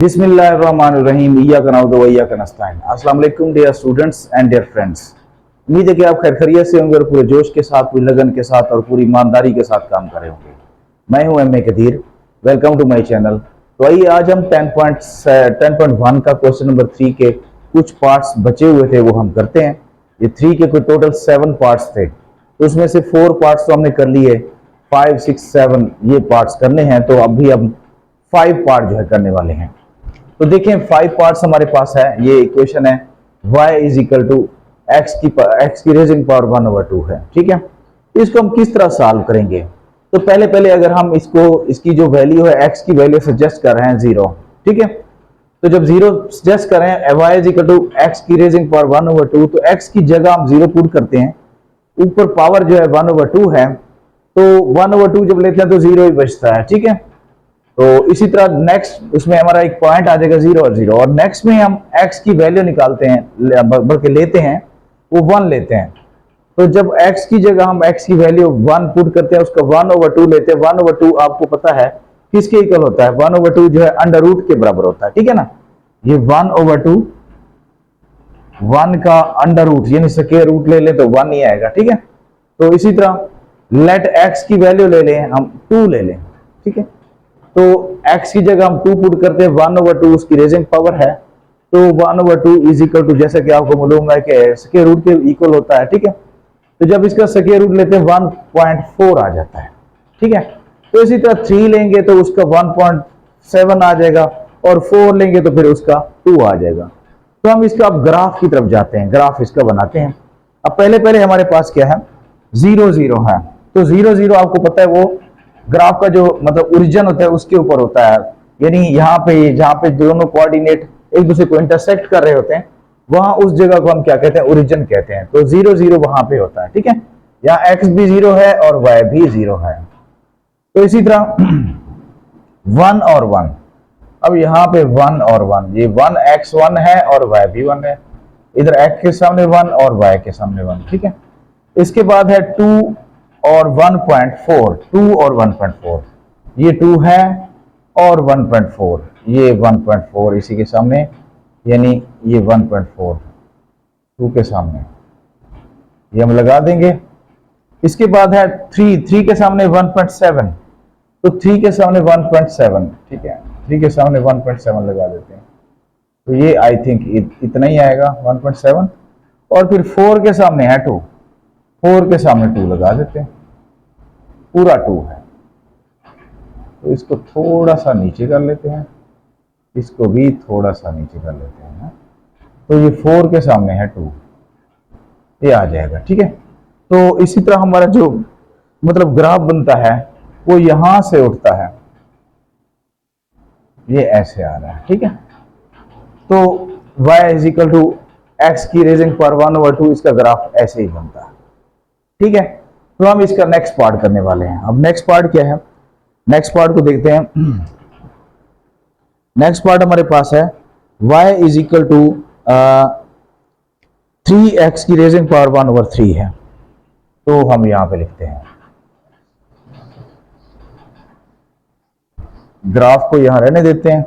बिस्मिल्लाहिर्रहमानिर्रहीम इय्याका नअबुदु व इय्याका नस्तईन। अस्सलाम वालेकुम dear students and dear friends. उम्मीद है कि आप खैर खैरियत से होंगे और पूरे जोश के साथ, पूरी लगन के साथ और पूरी ईमानदारी के साथ काम कर रहे होंगे। मैं हूं M A Qadir, welcome to my channel. तो आइए आज हम 10.1 का क्वेश्चन नंबर 3 के कुछ पार्ट्स बचे हुए थे वो हम करते हैं। ये 3 के कोई टोटल 7 पार्ट्स थे, तो उसमें से 4 पार्ट्स तो हमने कर लिए, 5, 6, 7 ये पार्ट्स करने हैं। तो अभी हम 5 पार्ट जो है करने वाले हैं। तो देखें 5 पार्ट्स हमारे पास है। ये इक्वेशन है y is equal to X की रेजिंग पावर 1/2 है। ठीक है, इसको हम किस तरह सॉल्व करेंगे? तो पहले अगर हम इसकी जो वैल्यू है x की वैल्यू सजेस्ट कर रहे हैं 0। ठीक है, तो जब 0 सजेस्ट कर रहे हैं y is equal to X की रेजिंग पावर 1/2, तो x की जगह हम 0 पुट करते हैं, ऊपर पावर जो है 1/2 है, तो 1/2 जब लेते हैं तो 0 ही बचता है। ठीक है, तो इसी तरह नेक्स्ट उसमें हमारा एक पॉइंट आ जाएगा 0 और 0, और नेक्स्ट में हम x की वैल्यू निकालते हैं, बल्कि लेते हैं वो 1 लेते हैं। तो जब x की जगह हम x की वैल्यू 1 पुट करते हैं, उसका 1/2 लेते हैं। 1/2 आपको पता है किसके इक्वल होता है? 1/2 जो है अंडर रूट के बराबर होता है। ठीक है ना, ये 1/2 1 का अंडर रूट यानी स्क्वायर रूट ले लें तो 1 ही आएगा। ठीक है, तो इसी तरह लेट x की वैल्यू ले लें, हम 2 ले लें। ठीक है, तो x की जगह हम 2 पुट करते हैं, 1/2 उसकी रेजिंग पावर है, तो 1/2 इज इक्वल टू, जैसे कि आपको मालूम है कि स्क्वायर रूट के इक्वल होता है। ठीक है, तो जब इसका स्क्वायर रूट लेते हैं 1.4 आ जाता है। ठीक है, तो इसी तरह 3 लेंगे तो उसका 1.7 आ जाएगा, और 4 लेंगे तो फिर उसका 2 आ जाएगा। तो हम इसका अब ग्राफ की तरफ जाते हैं, ग्राफ इसका बनाते हैं। अब पहले हमारे पास क्या है? 0 0 है। तो 0 0 आपको पता है वो ग्राफ का जो मतलब ओरिजिन होता है उसके ऊपर होता है, यानी यहाँ पे जहाँ पे दोनों कोऑर्डिनेट एक दूसरे को इंटरसेक्ट कर रहे होते हैं, वहां उस जगह को हम क्या कहते हैं? ओरिजिन कहते हैं। तो 0 0 वहां पे होता है। ठीक है, यहाँ x भी 0 है और y भी 0 है। तो इसी तरह 1 और 1, अब यहाँ पे 1 और 1, ये 1x 1 है और y भी 1 है, इधर x के सामने 1 और y के सामने 1। ठीक है, इसके बाद है 2 और 1.4, 2 और 1.4, ये 2 है और 1.4, ये 1.4 इसी के सामने, यानी ये 1.4 2 के सामने, ये हम लगा देंगे। इसके बाद है 3 के सामने 1.7, तो 3 के सामने 1.7। ठीक है, 3 के सामने 1.7 लगा देते हैं, तो ये आई थिंक इतना ही आएगा 1.7। और फिर 4 के सामने है 2, 4 के सामने 2 लगा देते हैं, पूरा 2 है। तो इसको थोड़ा सा नीचे कर लेते हैं, इसको भी थोड़ा सा नीचे कर लेते हैं। तो ये 4 के सामने है 2, ये आ जाएगा। ठीक है, तो इसी तरह हमारा जो मतलब ग्राफ बनता है वो यहां से उठता है, ये ऐसे आ रहा है। ठीक है, तो y is equal to X की रेजिंग पावर 1/2, इसका ग्राफ ऐसे ही बनता है। ठीक है, तो हम इसका नेक्स्ट पार्ट करने वाले हैं। अब नेक्स्ट पार्ट क्या है? नेक्स्ट पार्ट को देखते हैं। नेक्स्ट पार्ट हमारे पास है y is equal to 3x की रेजिंग पावर 1/3 है। तो हम यहां पे लिखते हैं, ग्राफ को यहां रहने देते हैं।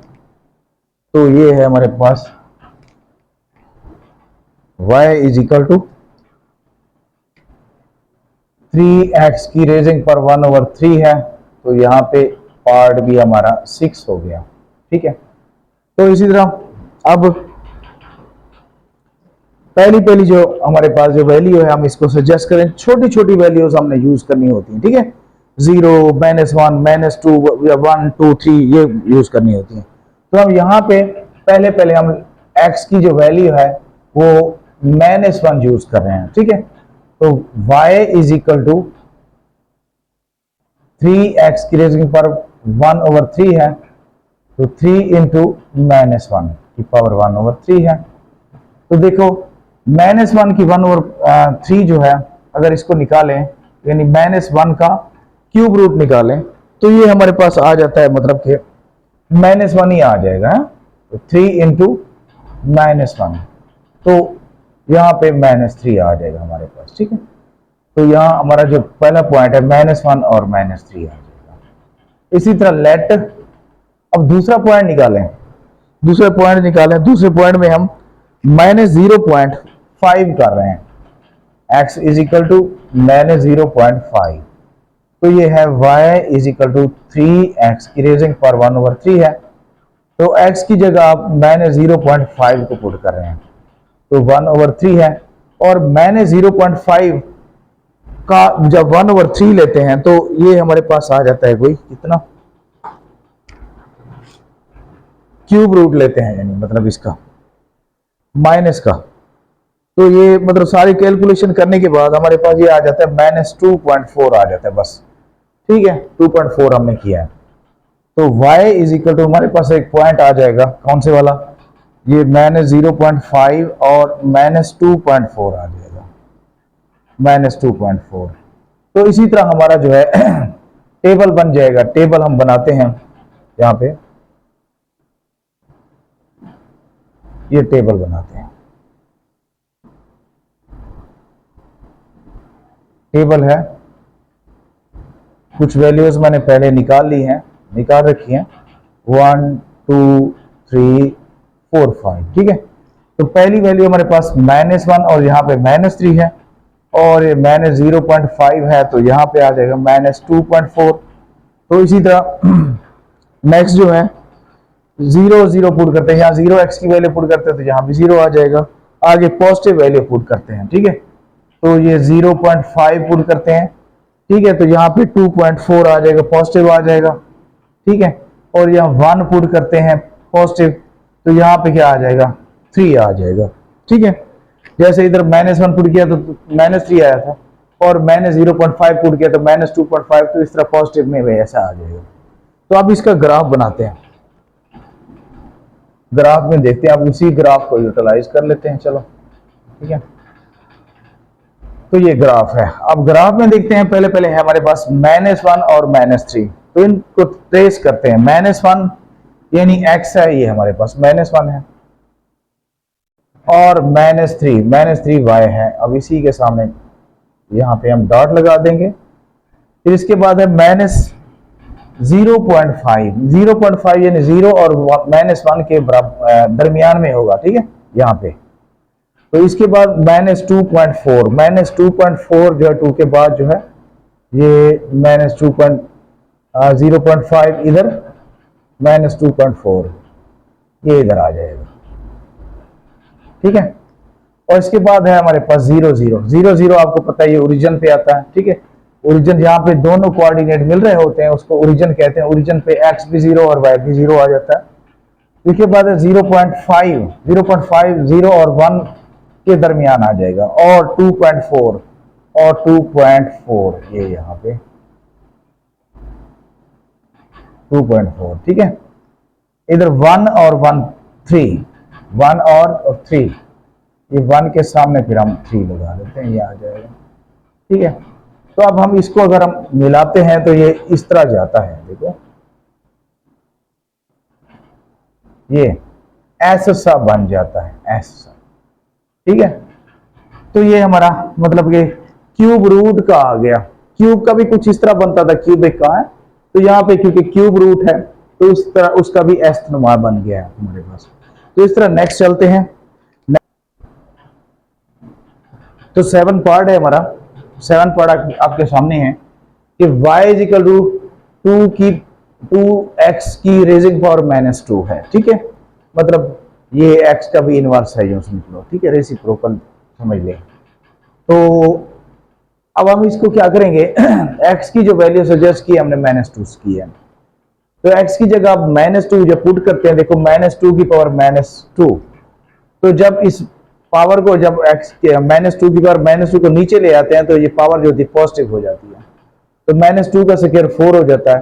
तो ये है हमारे पास y is equal to 3x की रेजिंग पावर 1/3 है, तो यहाँ पे पार्ट भी हमारा 6 हो गया। ठीक है, तो इसी तरह अब पहली जो हमारे पास जो वैल्यू है हम इसको सजेस्ट करें। छोटी छोटी वैल्यूज हमने यूज करनी होती है। ठीक है, 0, -1, -2 या 1, 2, 3 ये यूज करनी होती है। तो हम यहाँ पे पहले हम x की जो वैल्यू है वो -1 यूज कर रहे हैं। ठीक है, तो y is equal to 3x की रेजिंग पावर 1/3 है, तो 3 इंटू -1 की पावर 1/3 है। तो देखो -1 की 1/3 जो है, अगर इसको निकालें यानी -1 का क्यूब रूट निकालें, तो ये हमारे पास आ जाता है, मतलब कि -1 ही आ जाएगा। तो 3 इंटू -1, तो यहाँ पे -3 आ जाएगा हमारे पास। ठीक है, तो यहाँ हमारा जो पहला पॉइंट है -1 और -3 आ जाएगा। इसी तरह लेट, अब दूसरा पॉइंट निकालें। दूसरा पॉइंट निकालें। दूसरे पॉइंट में हम -0.5 कर रहे हैं, x इज इक्वल टू -0.5। तो ये है y is equal to 3x की रेजिंग पावर 1/3 है। तो x की जगह आप -0.5 को पुट कर रहे हैं, तो 1/3 है। और -0.5 का जब 1/3 लेते हैं तो ये हमारे पास आ जाता है कोई कितना, क्यूब रूट लेते हैं, यानी मतलब इसका माइनस का। तो ये मतलब सारी कैलकुलेशन करने के बाद हमारे पास ये आ जाता है -2.4 आ जाता है बस, ठीक है। 2.4 हमने किया है। तो y इज इक्वल टू हमारे पास एक पॉइंट आ जाएगा, कौन से वाला, ये -0.5 और -2.4 आ जाएगा, -2.4। तो इसी तरह हमारा जो है टेबल बन जाएगा। टेबल हम बनाते हैं यहाँ पे, ये टेबल बनाते हैं। टेबल है, कुछ वैल्यूज मैंने पहले निकाल ली हैं, निकाल रखी हैं, 1 2 3 4 5, ठीक है। तो पहली वैल्यू हमारे पास -1 और यहाँ पे -3 है, और ये -0.5 है, तो यहाँ पे आ जाएगा -2.4। तो इसी तरह नेक्स्ट जो है 0 0 पुट करते हैं, यहाँ 0x की वैल्यू पुट करते हैं तो यहाँ भी 0 आ जाएगा। आगे पॉजिटिव वैल्यू पुट करते हैं, ठीक है। तो ये 0.5 पुट करते हैं, ठीक है। तो यहाँ पे 2.4 आ जाएगा, पॉजिटिव आ जाएगा, ठीक है। और यहाँ 1 पुट करते हैं पॉजिटिव, तो यहाँ पे क्या आ जाएगा, 3 आ जाएगा, ठीक है। जैसे इधर -1 पुट किया तो -3 आया था, और -0.5 पुट किया तो -2.5, तो इस तरह पॉजिटिव में भी ऐसा आ जाएगा। तो अब इसका ग्राफ बनाते हैं। ग्राफ में देखते हैं, अब उसी ग्राफ को यूटिलाइज कर लेते हैं, चलो ठीक है। तो ये ग्राफ है। अब ग्राफ में देखते हैं, पहले है हमारे पास -1 और -3, तो इनको ट्रेस करते हैं। -1 यानी x है, ये हमारे पास -1 है, और -3 y है। अब इसी के सामने यहाँ पे हम डॉट लगा देंगे। फिर इसके बाद है -0.5 यानी 0 और -1 के दरमियान में होगा, ठीक है, यहाँ पे। तो इसके बाद -2.4 जो है 2 के बाद जो है ये -0.5 इधर, -2.4 ये इधर आ जाएगा, ठीक है। और इसके बाद है हमारे पास 0 0 आपको पता है ये ओरिजिन पे आता है, ठीक है। ओरिजिन जहाँ पे दोनों कोऑर्डिनेट मिल रहे होते हैं उसको ओरिजिन कहते हैं। ओरिजिन पे x भी 0 और y भी 0 आ जाता है। इसके बाद है 0.5 0 और 1 के दरमियान आ जाएगा, और 2.4 ये यहाँ पे 2.4, ठीक है। इधर 1 और 3, ये 1 के सामने फिर हम 3 लगा देते हैं, ये आ जाएगा, ठीक है। तो अब हम इसको अगर हम मिलाते हैं तो ये इस तरह जाता है, देखो ये ऐसा बन जाता है, ऐसा, ठीक है। तो ये हमारा मतलब कि क्यूब रूट का आ गया। क्यूब का भी कुछ इस तरह बनता था, क्यूबिक का है, तो यहाँ पे क्योंकि क्यूब रूट है तो इस तरह उसका भी एस नुमा बन गया है हमारे पास। तो इस तरह नेक्स्ट चलते हैं। तो 7 पार्ट है हमारा, 7 पार्ट आपके सामने है कि y is equal to 2x की रेजिंग पावर -2 है, ठीक है। मतलब ये x का भी इनवर्स है, जो समझ लो, ठीक है, रेसिप्रोकल समझ ले। तो अब हम इसको क्या करेंगे, x की जो वैल्यू सजेस्ट की हमने -2 की है, तो x की जगह आप -2 जब पुट करते हैं, देखो -2 की पावर -2, तो जब इस पावर को जब x के -2 की पावर -2 को नीचे ले आते हैं तो ये पावर जो होती है पॉजिटिव हो जाती है। तो -2 का स्क्वायर 4 हो जाता है,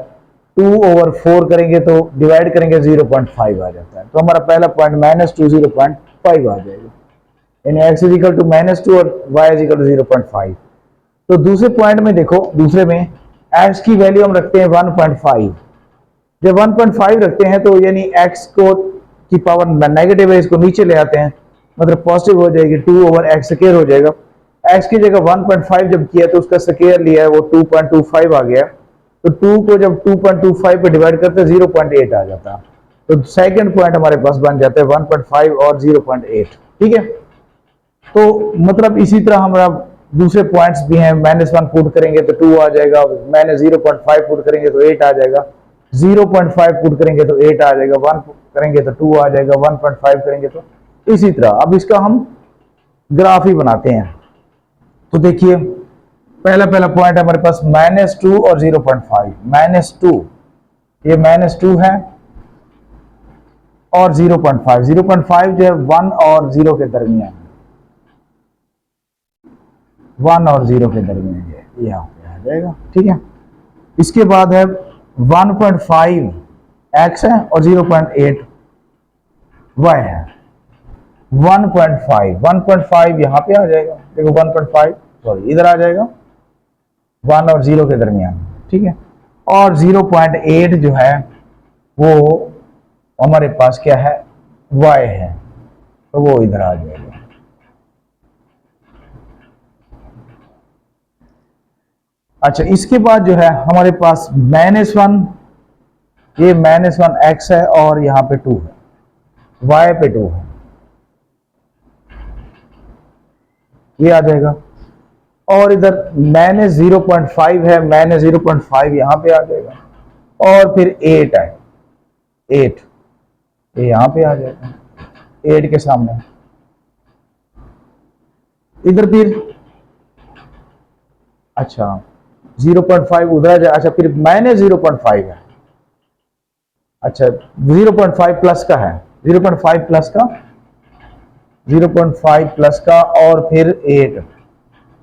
2/4 करेंगे तो डिवाइड करेंगे 0.5 आ जाता है। तो हमारा पहला पॉइंट -2 0.5 आ जाएगा, यानी x इज इक्वल टू -2 और y इज इक्वल टू 0.5। तो दूसरे पॉइंट में देखो, दूसरे में x की वैल्यू हम रखते हैं 1.5। जब 1.5 रखते हैं तो यानी x को की पावर नेगेटिव है, इसको नीचे ले आते हैं, मतलब पॉजिटिव हो जाएगी, 2/x स्क्वायर हो जाएगा। x की जगह 1.5 जब किया तो उसका स्क्वायर लिया है, वो 2.25 आ गया। तो 2 को जब 2.25 पे डिवाइड करते 0.8 आ जाता। तो तो सेकंड पॉइंट हमारे पास बन जाता है 1.5 और 0.8। ठीक है, तो मतलब इसी तरह हमारा दूसरे पॉइंट्स भी हैं। -1 पुट करेंगे तो 2 आ जाएगा, -0.5 पुट करेंगे तो 8 आ जाएगा, 0.5 पुट करेंगे तो 8 आ जाएगा, 1 करेंगे तो 2 आ जाएगा, 1.5 करेंगे तो इसी तरह। अब इसका हम ग्राफ ही बनाते हैं। तो देखिए पहला पॉइंट हमारे पास -2 और 0.5। -2, ये -2 है और 0.5 जो है 1 और 0 के दरमियान, 1 और 0 के दरमियान है, यहाँ पे आ जाएगा। ठीक है, इसके बाद है 1.5 x है और 0.8 y है। 1.5 यहाँ पे आ जाएगा, देखो 1.5 सॉरी इधर आ जाएगा, 1 और 0 के दरमियान। ठीक है, और 0.8 जो है वो हमारे पास क्या है, y है, तो वो इधर आ जाएगा। अच्छा, इसके बाद जो है हमारे पास -1, ये -1 x है और यहाँ पे 2 है, y पे 2 है, ये आ जाएगा। और इधर -0.5 है, -0.5 यहाँ पे आ जाएगा, और फिर 8 है, 8 ये यहाँ पे आ जाएगा, 8 के सामने। इधर फिर अच्छा 0.5 उधर आ जाए। अच्छा, फिर -0.5 है, अच्छा 0.5 प्लस का है, 0.5 प्लस का, 0.5 प्लस का, और फिर 8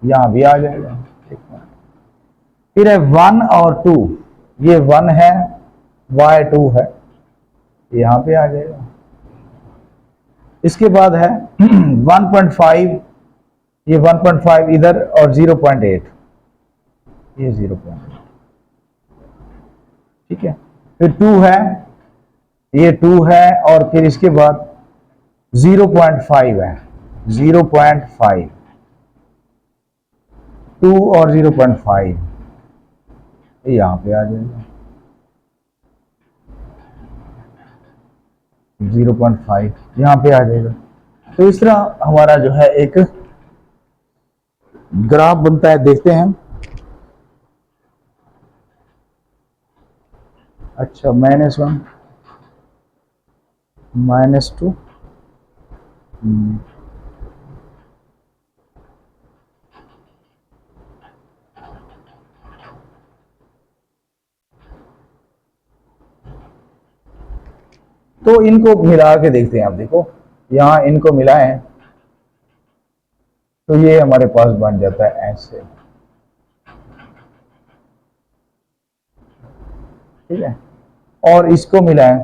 यहां भी आ जाएगा। फिर है 1 और 2, ये 1 है, y2 है, यहां पे आ जाएगा। इसके बाद है 1.5, ये 1.5 इधर, और 0.8 ये 0.8। ठीक है, फिर 2 है, ये 2 है, और फिर इसके बाद 0.5 है, 0.5, 2 और 0.5 यहां पे आ जाएगा, 0.5 यहां पे आ जाएगा। तो इस तरह हमारा जो है एक ग्राफ बनता है, देखते हैं। अच्छा, -1 -2 तो इनको मिला के देखते हैं। आप देखो यहां इनको मिलाएं तो ये हमारे पास बन जाता है ऐसे। ठीक है, और इसको मिलाएं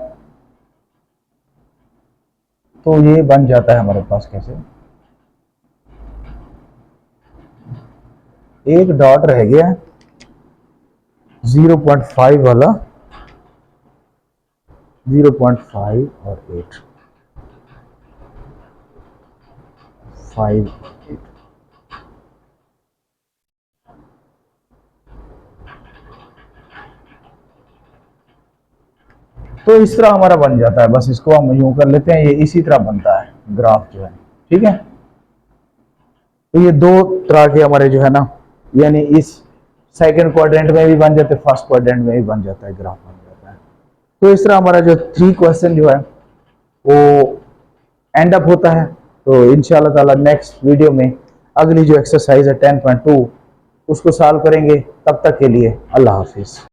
तो ये बन जाता है हमारे पास कैसे, एक डॉट रह गया 0.5 वाला, 0.5 और 8, 5 8। तो इस तरह हमारा बन जाता है। बस इसको हम यूं कर लेते हैं, ये इसी तरह बनता है ग्राफ जो है। ठीक है, तो ये दो तरह के हमारे जो है ना, यानी इस सेकंड क्वाड्रेंट में भी बन जाते, फर्स्ट क्वाड्रेंट में भी बन जाता है, ग्राफ बन जाता है। तो इस तरह हमारा जो 3 क्वेश्चन जो है वो एंड अप होता है। तो इंशाल्लाह ताला नेक्स्ट वीडियो में अगली जो एक्सरसाइज है 10.2 उसको सॉल्व करेंगे। तब तक के लिए अल्लाह हाफिज।